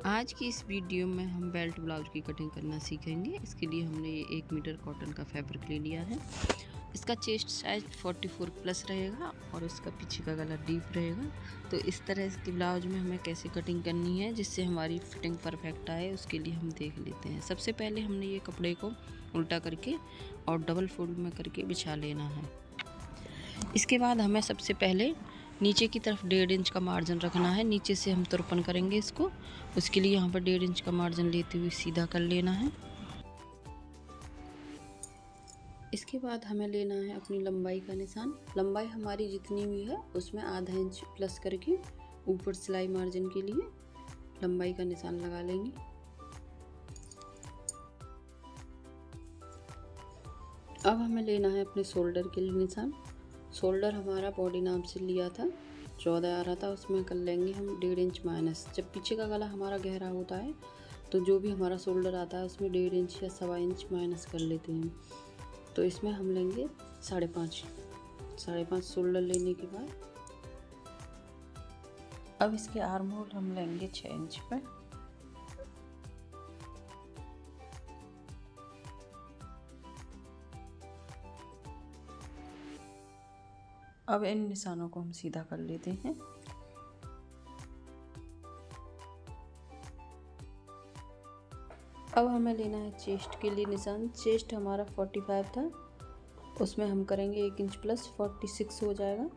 आज की इस वीडियो में हम बेल्ट ब्लाउज की कटिंग करना सीखेंगे। इसके लिए हमने ये 1 मीटर कॉटन का फैब्रिक ले लिया है। इसका चेस्ट साइज 44 प्लस रहेगा और इसका पीछे का गला डीप रहेगा। तो इस तरह इसके ब्लाउज में हमें कैसे कटिंग करनी है जिससे हमारी फिटिंग परफेक्ट आए, उसके लिए हम देख लेते हैं। सबसे पहले हमने ये कपड़े को उल्टा करके और डबल फोल्ड में करके बिछा लेना है। इसके बाद हमें सबसे पहले नीचे की तरफ 1.5 इंच का मार्जिन रखना है। नीचे से हम तुरपन करेंगे इसको। उसके लिए यहाँ पर 1.5 इंच का मार्जिन लेते हुए सीधा कर लेना है। इसके बाद हमें लेना है अपनी लंबाई का निशान। लंबाई हमारी जितनी भी है उसमें आधा इंच प्लस करके ऊपर सिलाई मार्जिन के लिए लंबाई का निशान लगा लेंगे। अब हमें लेना है अपने शोल्डर के लिए निशान। शोल्डर हमारा बॉडी नाप से लिया था 14 आ रहा था, उसमें कर लेंगे हम 1.5 इंच माइनस। जब पीछे का गला हमारा गहरा होता है तो जो भी हमारा शोल्डर आता है उसमें 1.5 इंच या 1.25 इंच माइनस कर लेते हैं। तो इसमें हम लेंगे 5.5 शोल्डर लेने के बाद अब इसके आर्म होल हम लेंगे 6 इंच पे। अब इन निशानों को हम सीधा कर लेते हैं। अब हमें लेना है चेस्ट के लिए निशान। चेस्ट हमारा 45 था, उसमें हम करेंगे 1 इंच प्लस 46 हो जाएगा।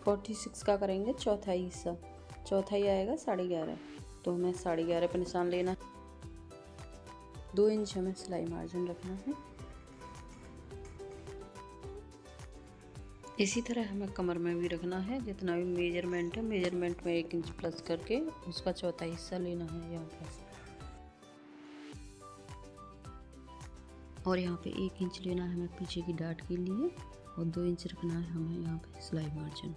46 का करेंगे चौथाई हिस्सा, चौथाई आएगा 11.5। तो हमें 11.5 पर निशान लेना। 2 इंच हमें सिलाई मार्जिन रखना है। इसी तरह हमें कमर में भी रखना है। जितना भी मेजरमेंट है, मेजरमेंट में 1 इंच प्लस करके उसका चौथा हिस्सा लेना है यहाँ पर। और यहाँ पे 1 इंच लेना है हमें पीछे की डाट के लिए और 2 इंच रखना है हमें यहाँ पे सिलाई मार्जिन।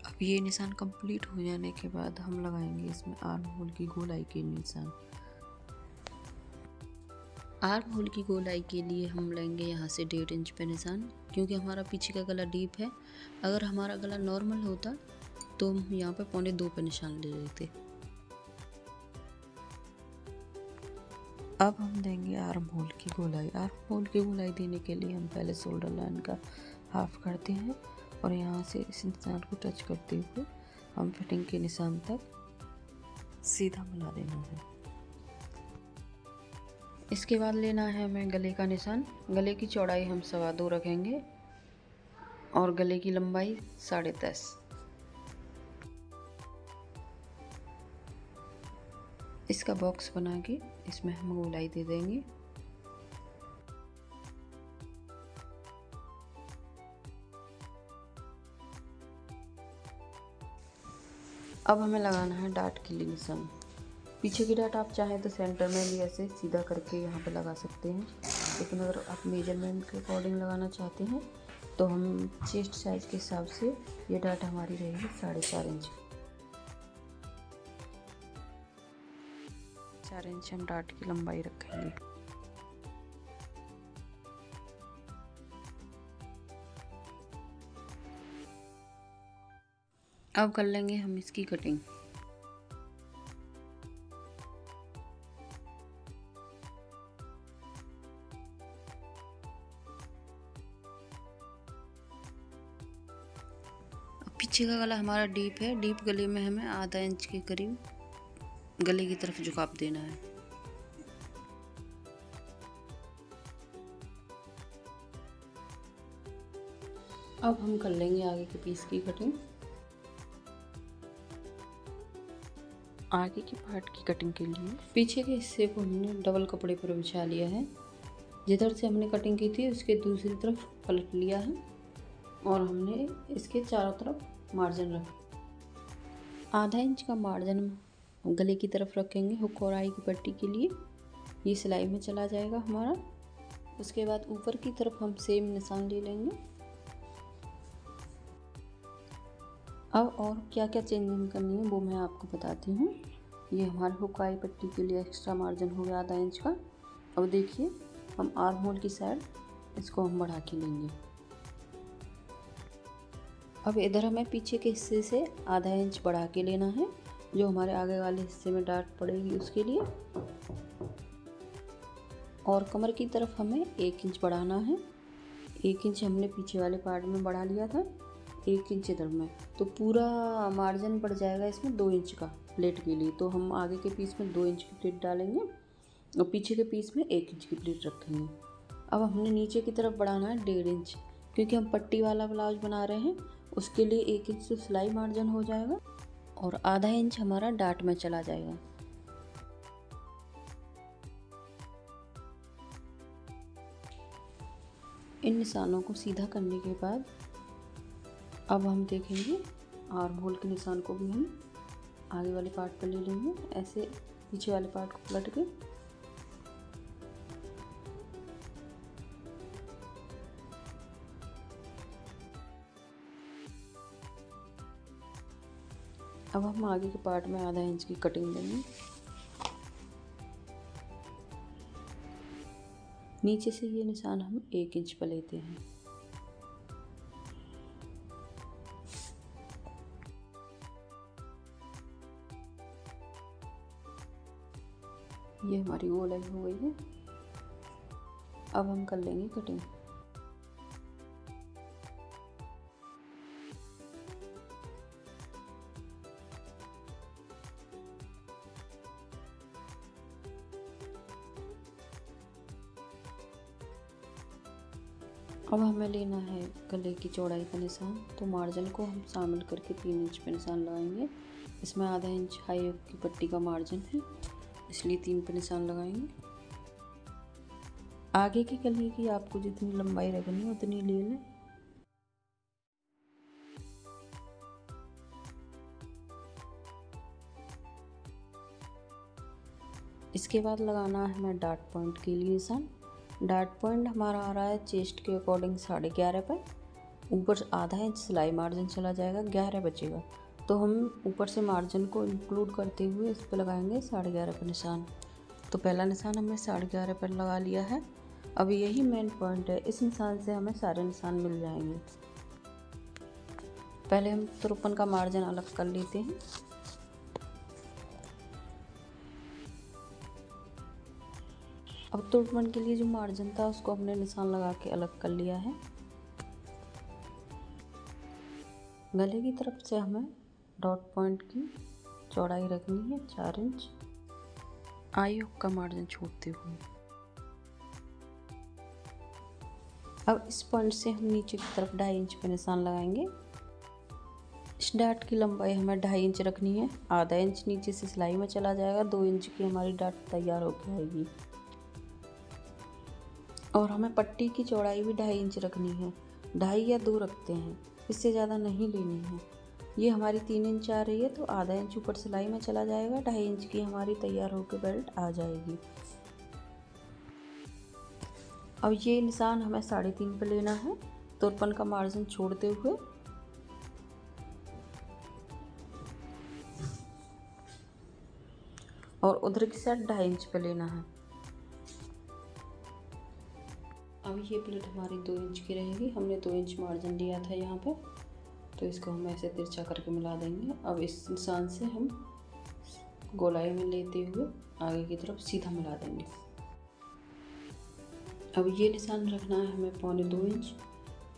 अब ये निशान कंप्लीट हो जाने के बाद हम लगाएंगे इसमें आर्म होल की गोलाई के निशान। आर्म होल की गोलाई के लिए हम लेंगे यहाँ से 1.5 इंच पे निशान, क्योंकि हमारा पीछे का गला डीप है। अगर हमारा गला नॉर्मल होता तो हम यहाँ पे 1.25 पे निशान ले लेते। अब हम देंगे आर्म होल की गोलाई। आर्म होल की गोलाई देने के लिए हम पहले शोल्डर लाइन का हाफ करते हैं और यहाँ से इस निशान को टच करते हुए हम फिटिंग के निशान तक सीधा मिला देना है। इसके बाद लेना है हमें गले का निशान। गले की चौड़ाई हम 2.25 रखेंगे और गले की लंबाई 10.5। इसका बॉक्स बना के इसमें हम गोलाई दे देंगे। अब हमें लगाना है डाट के लिए निशान। पीछे की डाट आप चाहें तो सेंटर में भी ऐसे सीधा करके यहाँ पे लगा सकते हैं, लेकिन अगर आप मेजरमेंट के अकॉर्डिंग लगाना चाहते हैं तो हम चेस्ट साइज के हिसाब से ये डाट हमारी रहेगी 4.5 इंच। 4 इंच हम डाट की लंबाई रखेंगे। अब कर लेंगे हम इसकी कटिंग। पीछे का गला हमारा डीप है। डीप गले में हमें आधा इंच के करीब गले की तरफ झुकाव देना है। अब हम कर लेंगे आगे के पीस की कटिंग। आगे के पार्ट की कटिंग के लिए पीछे के हिस्से को हमने डबल कपड़े पर बिछा लिया है। जिधर से हमने कटिंग की थी उसके दूसरी तरफ पलट लिया है और हमने इसके चारों तरफ मार्जिन रखा। आधा इंच का मार्जिन गले की तरफ रखेंगे हुक और आई की पट्टी के लिए। ये सिलाई में चला जाएगा हमारा। उसके बाद ऊपर की तरफ हम सेम निशान ले लेंगे। अब और क्या क्या चेंजिंग करनी है वो मैं आपको बताती हूँ। ये हमारे हुक आई पट्टी के लिए एक्स्ट्रा मार्जिन हो गया आधा इंच का। अब देखिए हम आर्म होल की साइड इसको हम बढ़ा के लेंगे। अब इधर हमें पीछे के हिस्से से आधा इंच बढ़ा के लेना है, जो हमारे आगे वाले हिस्से में डाट पड़ेगी उसके लिए। और कमर की तरफ हमें 1 इंच बढ़ाना है। 1 इंच हमने पीछे वाले पार्ट में बढ़ा लिया था, 1 इंच इधर में, तो पूरा मार्जिन बढ़ जाएगा इसमें 2 इंच का प्लेट के लिए। तो हम आगे के पीस में 2 इंच की प्लेट डालेंगे और पीछे के पीस में 1 इंच की प्लेट रखेंगे। अब हमने नीचे की तरफ बढ़ाना है 1.5 इंच, क्योंकि हम पट्टी वाला ब्लाउज बना रहे हैं। उसके लिए 1 इंच तो सिलाई मार्जिन हो जाएगा और आधा इंच हमारा डाट में चला जाएगा। इन निशानों को सीधा करने के बाद अब हम देखेंगे आर्म होल के निशान को भी हम आगे वाले पार्ट पर ले लेंगे, ऐसे पीछे वाले पार्ट को पलट के। अब हम आगे के पार्ट में आधा इंच की कटिंग देंगे। नीचे से ये निशान हम 1 इंच पर लेते हैं। ये हमारी गोलाई हो गई है। अब हम कर लेंगे कटिंग। अब हमें लेना है गले की चौड़ाई का निशान, तो मार्जिन को हम शामिल करके 3 इंच पे निशान लगाएंगे। इसमें आधा इंच हाई हुक की पट्टी का मार्जिन है, इसलिए 3 पे निशान लगाएंगे। आगे की गले की आपको जितनी लंबाई रखनी है उतनी ले लें। इसके बाद लगाना है हमें डार्ट पॉइंट के लिए निशान। डार्ट पॉइंट हमारा आ रहा है चेस्ट के अकॉर्डिंग 11.5 पर। ऊपर से आधा इंच सिलाई मार्जिन चला जाएगा, 11 बचेगा। तो हम ऊपर से मार्जिन को इंक्लूड करते हुए इस पर लगाएंगे 11.5 पर निशान। तो पहला निशान हमने 11.5 पर लगा लिया है। अब यही मेन पॉइंट है, इस निशान से हमें सारे निशान मिल जाएंगे। पहले हम तुरपन का मार्जिन अलग कर लेते हैं। अब तुरपन के लिए जो मार्जिन था उसको हमने निशान लगा के अलग कर लिया है। गले की तरफ से हमें डॉट पॉइंट की चौड़ाई रखनी है 4 इंच, आई हुक का मार्जिन छोड़ते हुए। अब इस पॉइंट से हम नीचे की तरफ 2.5 इंच पे निशान लगाएंगे। इस डाट की लंबाई हमें 2.5 इंच रखनी है। आधा इंच नीचे से सिलाई में चला जाएगा, 2 इंच की हमारी डाट तैयार होकर आएगी। और हमें पट्टी की चौड़ाई भी 2.5 इंच रखनी है, 2.5 या 2 रखते हैं, इससे ज़्यादा नहीं लेनी है। ये हमारी 3 इंच आ रही है, तो आधा इंच ऊपर सिलाई में चला जाएगा, 2.5 इंच की हमारी तैयार होकर बेल्ट आ जाएगी। अब ये निशान हमें 3.5 पे लेना है, तुरपन का मार्जिन छोड़ते हुए। और उधर की साइड 2.5 इंच पे लेना है। अब ये प्लेट हमारी 2 इंच की रहेगी। हमने 2 इंच मार्जिन लिया था यहाँ पर, तो इसको हम ऐसे तिरछा करके मिला देंगे। अब इस निशान से हम गोलाई में लेते हुए आगे की तरफ सीधा मिला देंगे। अब ये निशान रखना है हमें 1.25 इंच,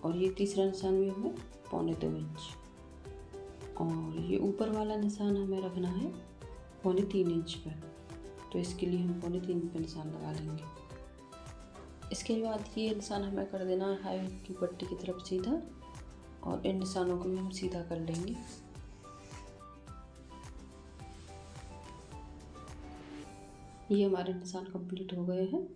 और ये तीसरा निशान भी हमें 1.25 इंच, और ये ऊपर वाला निशान हमें रखना है 3.25 इंच पर। तो इसके लिए हम 3.25 पे निशान लगा लेंगे। इसके बाद ये निशान हमें कर देना है हाई हुक की पट्टी की तरफ सीधा, और इन निशानों को भी हम सीधा कर लेंगे। ये हमारे निशान कंप्लीट हो गए हैं।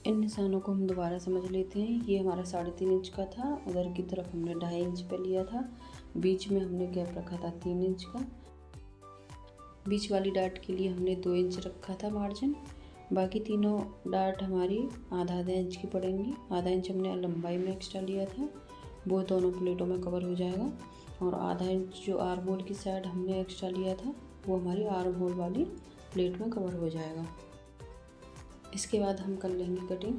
इन निशानों को हम दोबारा समझ लेते हैं। ये हमारा 3.5 इंच का था, उधर की तरफ हमने 2.5 इंच पे लिया था, बीच में हमने गैप रखा था 3 इंच का। बीच वाली डाट के लिए हमने 2 इंच रखा था मार्जिन। बाकी तीनों डाट हमारी आधा इंच की पड़ेंगी। आधा इंच हमने लंबाई में एक्स्ट्रा लिया था, वो दोनों प्लेटों में कवर हो जाएगा। और आधा इंच जो आर्म होल की साइड हमने एक्स्ट्रा लिया था, वो हमारी आर्म होल वाली प्लेट में कवर हो जाएगा। इसके बाद हम कर लेंगे कटिंग।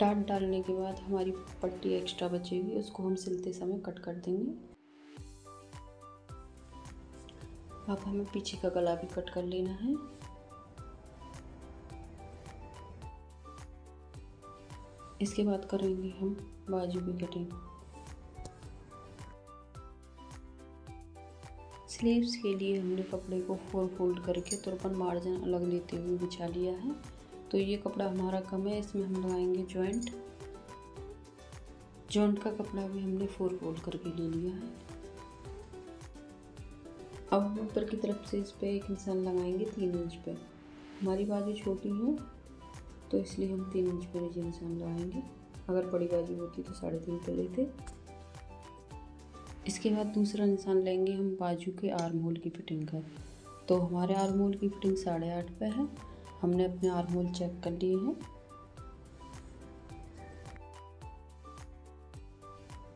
टाट डालने के बाद हमारी पट्टी एक्स्ट्रा बचेगी, उसको हम सिलते समय कट कर देंगे। अब हमें पीछे का गला भी कट कर लेना है। इसके बाद करेंगे हम बाजू की कटिंग। स्लीव्स के लिए हमने कपड़े को 4 फोल्ड करके तुरपन मार्जिन अलग लेते हुए बिछा लिया है। तो ये कपड़ा हमारा कम है, इसमें हम लगाएंगे जॉइंट। जॉइंट का कपड़ा भी हमने 4 फोल्ड करके ले लिया है। अब ऊपर की तरफ से इस पे एक निशान लगाएंगे 3 इंच पे। हमारी बाजू छोटी है तो इसलिए हम 3 इंच पे नीचे निशान लगाएंगे। अगर बड़ी बाजू होती तो 3.5 पे लेते। इसके बाद दूसरा निशान लेंगे हम बाजू के आर्म होल की फिटिंग का। तो हमारे आर्म होल की फिटिंग 8.5 पे है। हमने अपने आर्म होल चेक कर लिए हैं।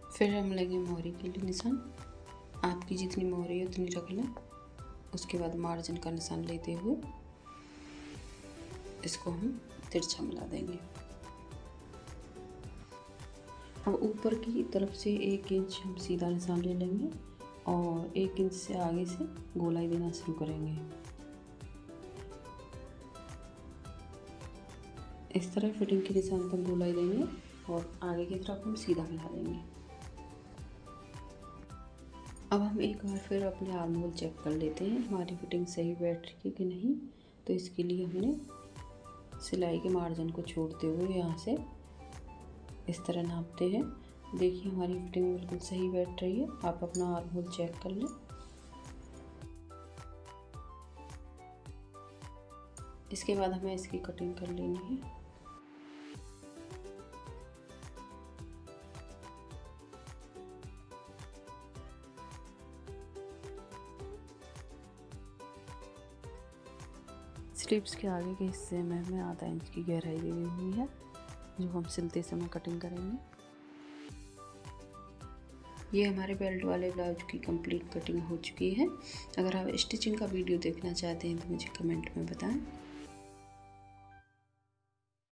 फिर हम लेंगे मोहरी के लिए निशान। आपकी जितनी मोहरी है उतनी रख लें। उसके बाद मार्जिन का निशान लेते हुए इसको हम तिरछा मिला देंगे। अब ऊपर की तरफ से 1 इंच हम सीधा निशान ले लेंगे और 1 इंच से आगे से गोलाई देना शुरू करेंगे। इस तरह फिटिंग के निशान तक गोलाई देंगे और आगे की तरफ हम सीधा मिला देंगे। अब हम एक बार फिर अपने आर्म होल चेक कर लेते हैं हमारी फिटिंग सही बैठ रही है कि नहीं। तो इसके लिए हमने सिलाई के मार्जिन को छोड़ते हुए यहाँ से इस तरह नापते हैं। देखिए हमारी फिटिंग बिल्कुल सही बैठ रही है। आप अपना आर्म होल चेक कर लें। इसके बाद हमें इसकी कटिंग कर लेनी है। स्लीव्स के आगे के हिस्से में हमें आधा इंच की गहराई दी हुई है जो हम सिलते समय कटिंग करेंगे। ये हमारे बेल्ट वाले ब्लाउज की कंप्लीट कटिंग हो चुकी है। अगर आप स्टिचिंग का वीडियो देखना चाहते हैं तो मुझे कमेंट में बताएं।